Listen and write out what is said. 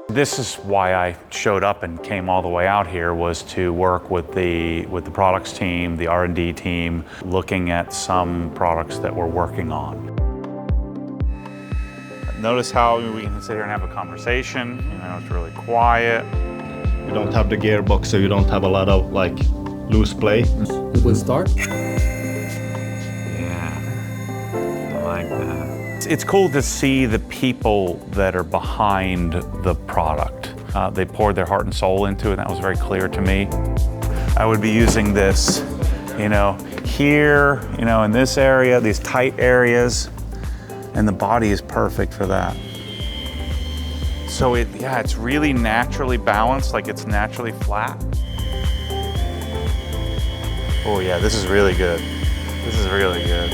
This is why I showed up and came all the way out here, was to work with the products team, the R&D team, looking at some products that we're working on. Notice how we can sit here and have a conversation. You know, it's really quiet. You don't have the gearbox, so you don't have a lot of like loose play. It would start. Yeah, I like that. It's cool to see the people that are behind the product. They poured their heart and soul into it, and that was very clear to me. I would be using this, you know, here, you know, in this area, these tight areas, and the body is perfect for that. So it's really naturally balanced, like it's naturally flat. Oh yeah, this is really good. This is really good.